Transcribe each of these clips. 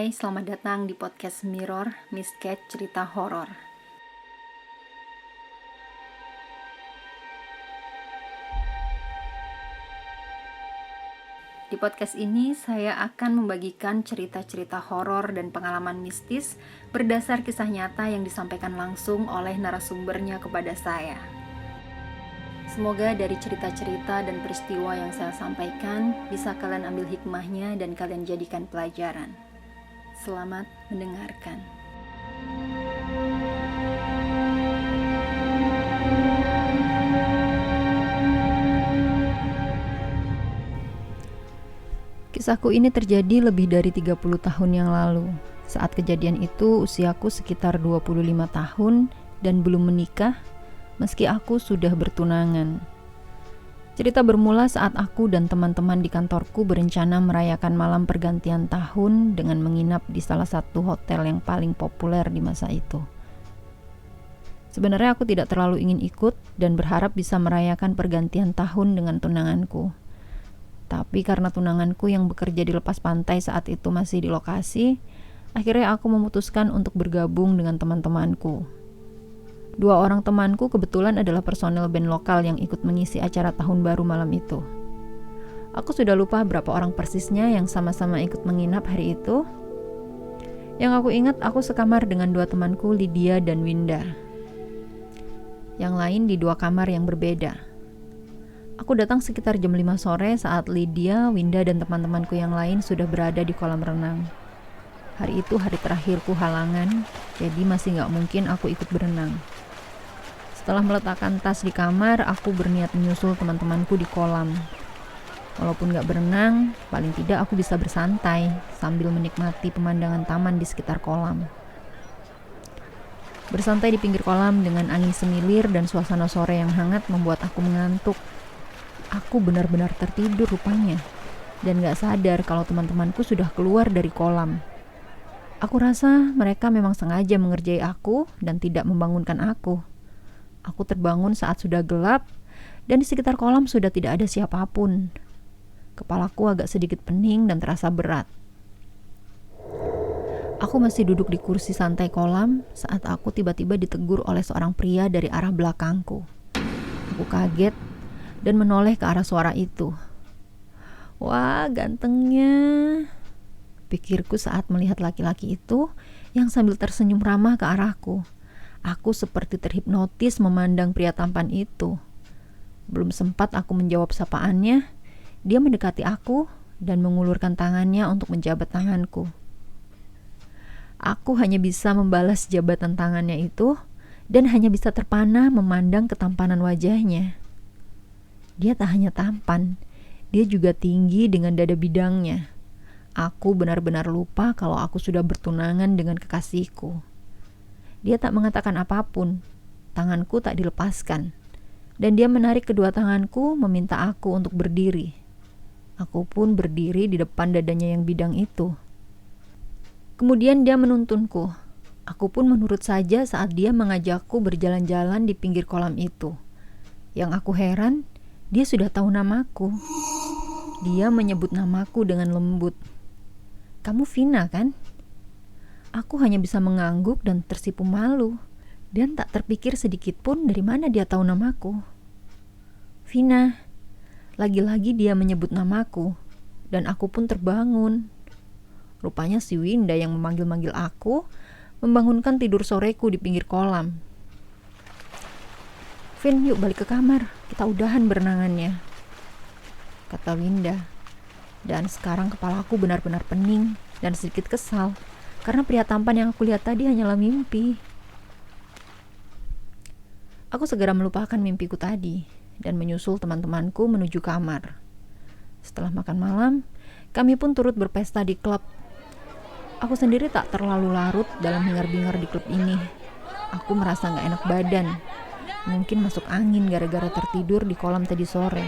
Hai, selamat datang di podcast Mirror, Miss Cat Cerita Horor. Di podcast ini saya akan membagikan cerita-cerita horor dan pengalaman mistis berdasar kisah nyata yang disampaikan langsung oleh narasumbernya kepada saya. Semoga dari cerita-cerita dan peristiwa yang saya sampaikan bisa kalian ambil hikmahnya dan kalian jadikan pelajaran. Selamat mendengarkan. Kisahku ini terjadi lebih dari 30 tahun yang lalu. Saat kejadian itu usiaku sekitar 25 tahun dan belum menikah, meski aku sudah bertunangan. Cerita bermula saat aku dan teman-teman di kantorku berencana merayakan malam pergantian tahun dengan menginap di salah satu hotel yang paling populer di masa itu. Sebenarnya aku tidak terlalu ingin ikut dan berharap bisa merayakan pergantian tahun dengan tunanganku. Tapi karena tunanganku yang bekerja di lepas pantai saat itu masih di lokasi, akhirnya aku memutuskan untuk bergabung dengan teman-temanku. 2 orang temanku kebetulan adalah personel band lokal yang ikut mengisi acara tahun baru malam itu. Aku sudah lupa berapa orang persisnya yang sama-sama ikut menginap hari itu. Yang aku ingat, aku sekamar dengan 2 temanku, Lydia dan Winda. Yang lain di 2 kamar yang berbeda. Aku datang sekitar jam 5 sore saat Lydia, Winda, dan teman-temanku yang lain sudah berada di kolam renang. Hari itu hari terakhirku halangan, jadi masih gak mungkin aku ikut berenang. Setelah meletakkan tas di kamar, aku berniat menyusul teman-temanku di kolam. Walaupun gak berenang, paling tidak aku bisa bersantai sambil menikmati pemandangan taman di sekitar kolam. Bersantai di pinggir kolam dengan angin semilir dan suasana sore yang hangat membuat aku mengantuk. Aku benar-benar tertidur rupanya, dan gak sadar kalau teman-temanku sudah keluar dari kolam. Aku rasa mereka memang sengaja mengerjai aku dan tidak membangunkan aku. Aku terbangun saat sudah gelap, dan di sekitar kolam sudah tidak ada siapapun. Kepalaku agak sedikit pening dan terasa berat. Aku masih duduk di kursi santai kolam saat aku tiba-tiba ditegur oleh seorang pria dari arah belakangku. Aku kaget dan menoleh ke arah suara itu. Wah, gantengnya, pikirku saat melihat laki-laki itu yang sambil tersenyum ramah ke arahku. Aku seperti terhipnotis memandang pria tampan itu. Belum sempat aku menjawab sapaannya, dia mendekati aku dan mengulurkan tangannya untuk menjabat tanganku. Aku hanya bisa membalas jabatan tangannya itu dan hanya bisa terpana memandang ketampanan wajahnya. Dia tak hanya tampan, dia juga tinggi dengan dada bidangnya. Aku benar-benar lupa kalau aku sudah bertunangan dengan kekasihku. Dia tak mengatakan apapun, tanganku tak dilepaskan, dan dia menarik kedua tanganku meminta aku untuk berdiri. Aku pun berdiri di depan dadanya yang bidang itu. Kemudian dia menuntunku. Aku pun menurut saja saat dia mengajakku berjalan-jalan di pinggir kolam itu. Yang aku heran, dia sudah tahu namaku. Dia menyebut namaku dengan lembut. "Kamu Vina, kan?" Aku hanya bisa mengangguk dan tersipu malu. Dan tak terpikir sedikit pun dari mana dia tahu namaku. "Vina." Lagi-lagi dia menyebut namaku. Dan aku pun terbangun. Rupanya si Winda yang memanggil-manggil aku membangunkan tidur soreku di pinggir kolam. "Vin, yuk balik ke kamar, kita udahan berenangannya," kata Winda. Dan sekarang kepalaku benar-benar pening dan sedikit kesal, karena pria tampan yang aku lihat tadi hanyalah mimpi. Aku segera melupakan mimpiku tadi dan menyusul teman-temanku menuju kamar. Setelah makan malam, kami pun turut berpesta di klub. Aku sendiri tak terlalu larut dalam hingar-bingar di klub ini. Aku merasa gak enak badan. Mungkin masuk angin gara-gara tertidur di kolam tadi sore.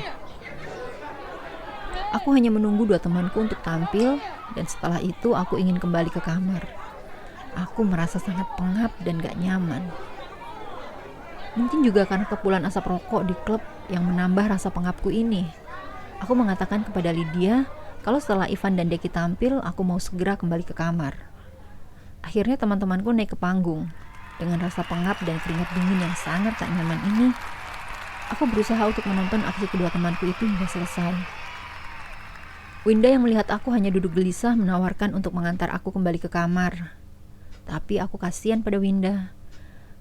Aku hanya menunggu 2 temanku untuk tampil, dan setelah itu aku ingin kembali ke kamar. Aku merasa sangat pengap dan gak nyaman. Mungkin juga karena kepulan asap rokok di klub yang menambah rasa pengapku ini. Aku mengatakan kepada Lydia kalau setelah Ivan dan Deki tampil, aku mau segera kembali ke kamar. Akhirnya teman-temanku naik ke panggung. Dengan rasa pengap dan keringat dingin yang sangat tak nyaman ini, aku berusaha untuk menonton aksi kedua temanku itu hingga selesai. Winda yang melihat aku hanya duduk gelisah menawarkan untuk mengantar aku kembali ke kamar. Tapi aku kasihan pada Winda.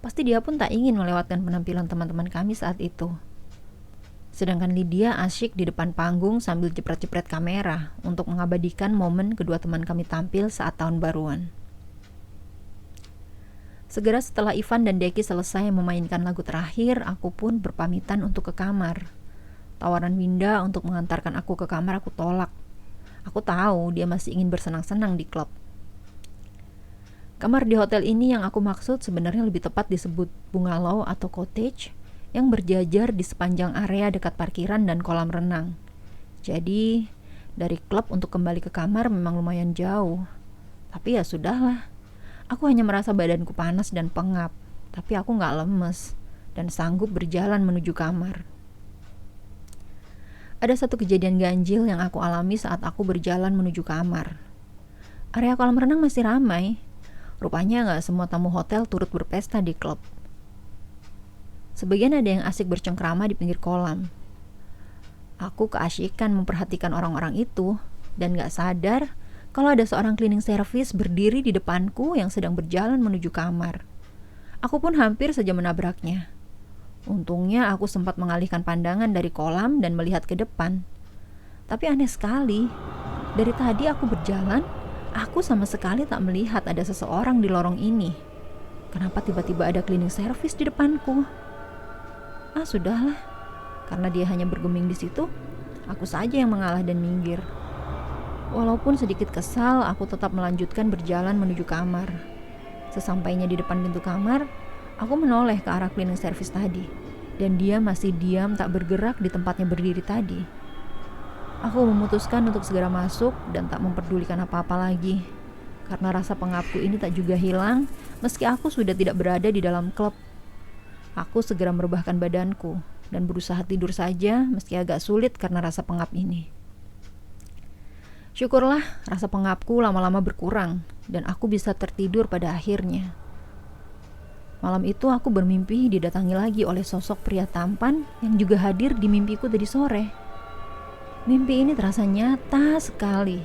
Pasti dia pun tak ingin melewatkan penampilan teman-teman kami saat itu. Sedangkan Lydia asyik di depan panggung sambil jepret-jepret kamera untuk mengabadikan momen kedua teman kami tampil saat tahun baruan. Segera setelah Ivan dan Deki selesai memainkan lagu terakhir, aku pun berpamitan untuk ke kamar. Tawaran Winda untuk mengantarkan aku ke kamar aku tolak. Aku tahu dia masih ingin bersenang-senang di klub. Kamar di hotel ini yang aku maksud sebenarnya lebih tepat disebut bungalow atau cottage yang berjajar di sepanjang area dekat parkiran dan kolam renang. Jadi, dari klub untuk kembali ke kamar memang lumayan jauh. Tapi ya sudahlah. Aku hanya merasa badanku panas dan pengap, tapi aku gak lemes dan sanggup berjalan menuju kamar. Ada satu kejadian ganjil yang aku alami saat aku berjalan menuju kamar. Area kolam renang masih ramai. Rupanya gak semua tamu hotel turut berpesta di klub. Sebagian ada yang asik bercengkrama di pinggir kolam. Aku keasyikan memperhatikan orang-orang itu dan gak sadar kalau ada seorang cleaning service berdiri di depanku yang sedang berjalan menuju kamar. Aku pun hampir saja menabraknya. Untungnya aku sempat mengalihkan pandangan dari kolam dan melihat ke depan. Tapi aneh sekali, dari tadi aku berjalan, aku sama sekali tak melihat ada seseorang di lorong ini. Kenapa tiba-tiba ada cleaning service di depanku? Sudahlah, karena dia hanya bergeming di situ, aku saja yang mengalah dan minggir. Walaupun sedikit kesal, aku tetap melanjutkan berjalan menuju kamar. Sesampainya di depan pintu kamar, aku menoleh ke arah cleaning service tadi, dan dia masih diam tak bergerak di tempatnya berdiri tadi. Aku memutuskan untuk segera masuk dan tak memperdulikan apa-apa lagi, karena rasa pengapku ini tak juga hilang meski aku sudah tidak berada di dalam klub. Aku segera merebahkan badanku dan berusaha tidur saja meski agak sulit karena rasa pengap ini. Syukurlah rasa pengapku lama-lama berkurang dan aku bisa tertidur pada akhirnya. Malam itu aku bermimpi didatangi lagi oleh sosok pria tampan yang juga hadir di mimpiku tadi sore. Mimpi ini terasa nyata sekali.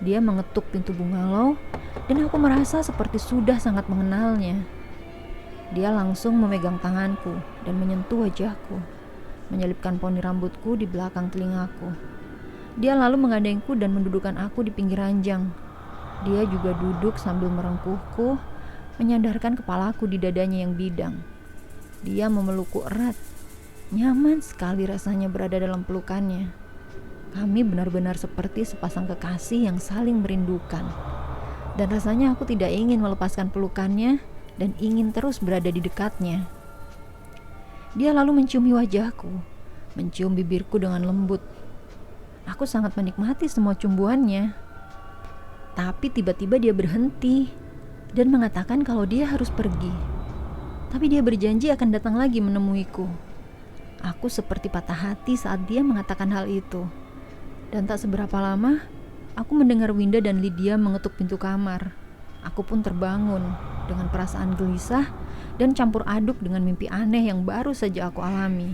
Dia mengetuk pintu bungalow dan aku merasa seperti sudah sangat mengenalnya. Dia langsung memegang tanganku dan menyentuh wajahku, menyelipkan poni rambutku di belakang telingaku. Dia lalu menggandengku dan mendudukkan aku di pinggir ranjang. Dia juga duduk sambil merengkuhku, menyandarkan kepalaku di dadanya yang bidang. Dia memelukku erat. Nyaman sekali rasanya berada dalam pelukannya. Kami benar-benar seperti sepasang kekasih yang saling merindukan. Dan rasanya aku tidak ingin melepaskan pelukannya dan ingin terus berada di dekatnya. Dia lalu menciumi wajahku, mencium bibirku dengan lembut. Aku sangat menikmati semua cumbuannya. Tapi tiba-tiba dia berhenti dan mengatakan kalau dia harus pergi. Tapi dia berjanji akan datang lagi menemuiku. Aku seperti patah hati saat dia mengatakan hal itu. Dan tak seberapa lama, aku mendengar Winda dan Lydia mengetuk pintu kamar. Aku pun terbangun dengan perasaan gelisah dan campur aduk dengan mimpi aneh yang baru saja aku alami.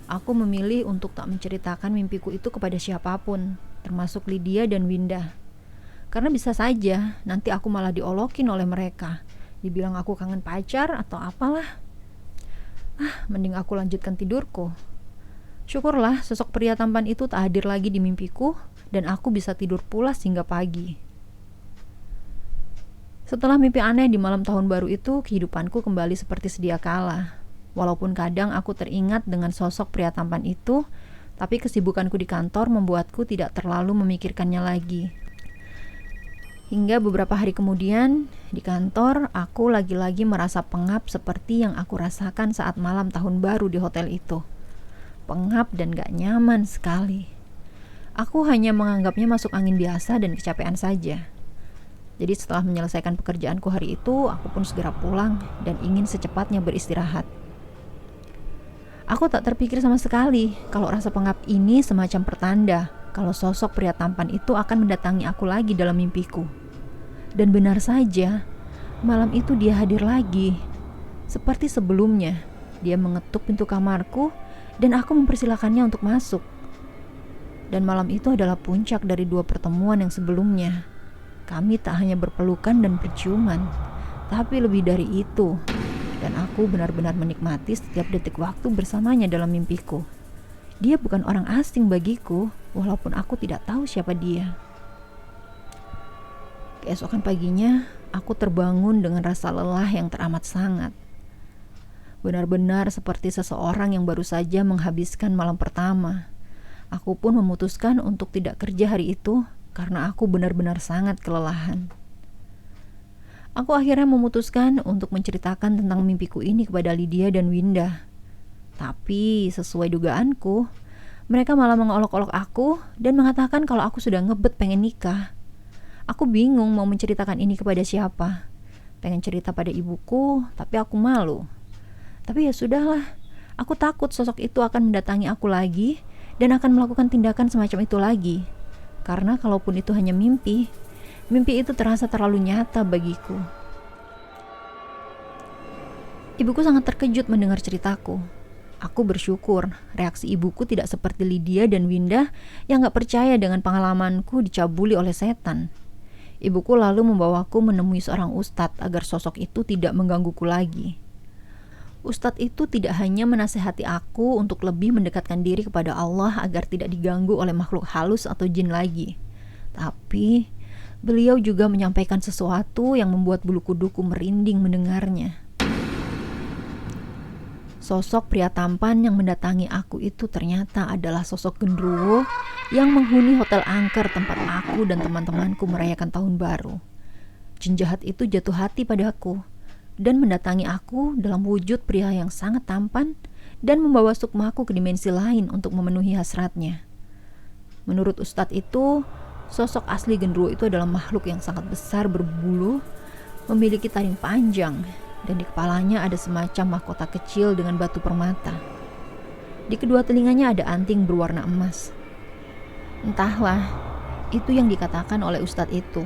Aku memilih untuk tak menceritakan mimpiku itu kepada siapapun, termasuk Lydia dan Winda. Karena bisa saja nanti aku malah diolokin oleh mereka, dibilang aku kangen pacar atau apalah. Mending aku lanjutkan tidurku. Syukurlah sosok pria tampan itu tak hadir lagi di mimpiku dan aku bisa tidur pulas hingga pagi. Setelah mimpi aneh di malam tahun baru itu, kehidupanku kembali seperti sedia kala. Walaupun kadang aku teringat dengan sosok pria tampan itu, tapi kesibukanku di kantor membuatku tidak terlalu memikirkannya lagi. Hingga beberapa hari kemudian, di kantor aku lagi-lagi merasa pengap seperti yang aku rasakan saat malam tahun baru di hotel itu. Pengap dan gak nyaman sekali. Aku hanya menganggapnya masuk angin biasa dan kecapean saja. Jadi setelah menyelesaikan pekerjaanku hari itu, aku pun segera pulang dan ingin secepatnya beristirahat. Aku tak terpikir sama sekali kalau rasa pengap ini semacam pertanda kalau sosok pria tampan itu akan mendatangi aku lagi dalam mimpiku. Dan benar saja, malam itu dia hadir lagi. Seperti sebelumnya, dia mengetuk pintu kamarku dan aku mempersilakannya untuk masuk. Dan malam itu adalah puncak dari 2 pertemuan yang sebelumnya. Kami tak hanya berpelukan dan berciuman, tapi lebih dari itu. Dan aku benar-benar menikmati setiap detik waktu bersamanya dalam mimpiku. Dia bukan orang asing bagiku, walaupun aku tidak tahu siapa dia. Keesokan paginya, aku terbangun dengan rasa lelah yang teramat sangat. Benar-benar seperti seseorang yang baru saja menghabiskan malam pertama. Aku pun memutuskan untuk tidak kerja hari itu karena aku benar-benar sangat kelelahan. Aku akhirnya memutuskan untuk menceritakan tentang mimpiku ini kepada Lydia dan Winda. Tapi sesuai dugaanku, mereka malah mengolok-olok aku dan mengatakan kalau aku sudah ngebet pengen nikah. Aku bingung mau menceritakan ini kepada siapa. Pengen cerita pada ibuku, tapi aku malu. Tapi ya sudahlah, aku takut sosok itu akan mendatangi aku lagi dan akan melakukan tindakan semacam itu lagi. Karena kalaupun itu hanya mimpi, mimpi itu terasa terlalu nyata bagiku. Ibuku sangat terkejut mendengar ceritaku. Aku bersyukur reaksi ibuku tidak seperti Lydia dan Winda yang gak percaya dengan pengalamanku dicabuli oleh setan. Ibuku lalu membawaku menemui seorang ustadz agar sosok itu tidak menggangguku lagi. Ustadz itu tidak hanya menasehati aku untuk lebih mendekatkan diri kepada Allah agar tidak diganggu oleh makhluk halus atau jin lagi. Tapi beliau juga menyampaikan sesuatu yang membuat bulu kuduku merinding mendengarnya. Sosok pria tampan yang mendatangi aku itu ternyata adalah sosok genderuwo yang menghuni hotel angker tempat aku dan teman-temanku merayakan tahun baru. Jin jahat itu jatuh hati padaku dan mendatangi aku dalam wujud pria yang sangat tampan dan membawa sukmaku ke dimensi lain untuk memenuhi hasratnya. Menurut ustadz itu, sosok asli genderuwo itu adalah makhluk yang sangat besar berbulu, memiliki taring panjang, dan di kepalanya ada semacam mahkota kecil dengan batu permata. Di kedua telinganya ada anting berwarna emas. Entahlah, itu yang dikatakan oleh ustadz itu.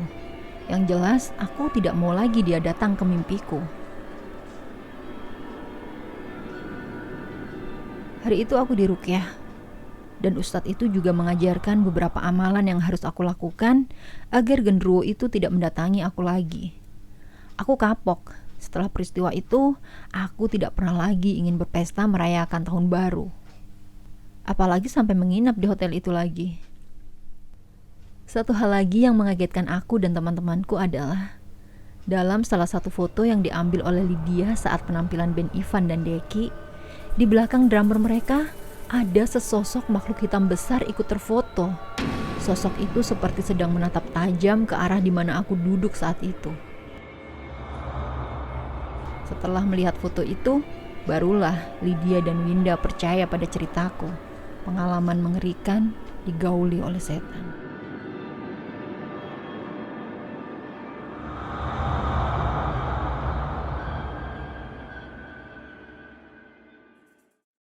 Yang jelas, aku tidak mau lagi dia datang ke mimpiku. Hari itu aku diruqyah, dan ustadz itu juga mengajarkan beberapa amalan yang harus aku lakukan agar genderuwo itu tidak mendatangi aku lagi. Aku kapok. Setelah peristiwa itu, aku tidak pernah lagi ingin berpesta merayakan tahun baru. Apalagi sampai menginap di hotel itu lagi. Satu hal lagi yang mengagetkan aku dan teman-temanku adalah dalam salah satu foto yang diambil oleh Lydia saat penampilan band Ivan dan Deki, di belakang drummer mereka ada sesosok makhluk hitam besar ikut terfoto. Sosok itu seperti sedang menatap tajam ke arah di mana aku duduk saat itu. Setelah melihat foto itu, barulah Lydia dan Winda percaya pada ceritaku. Pengalaman mengerikan digauli oleh setan.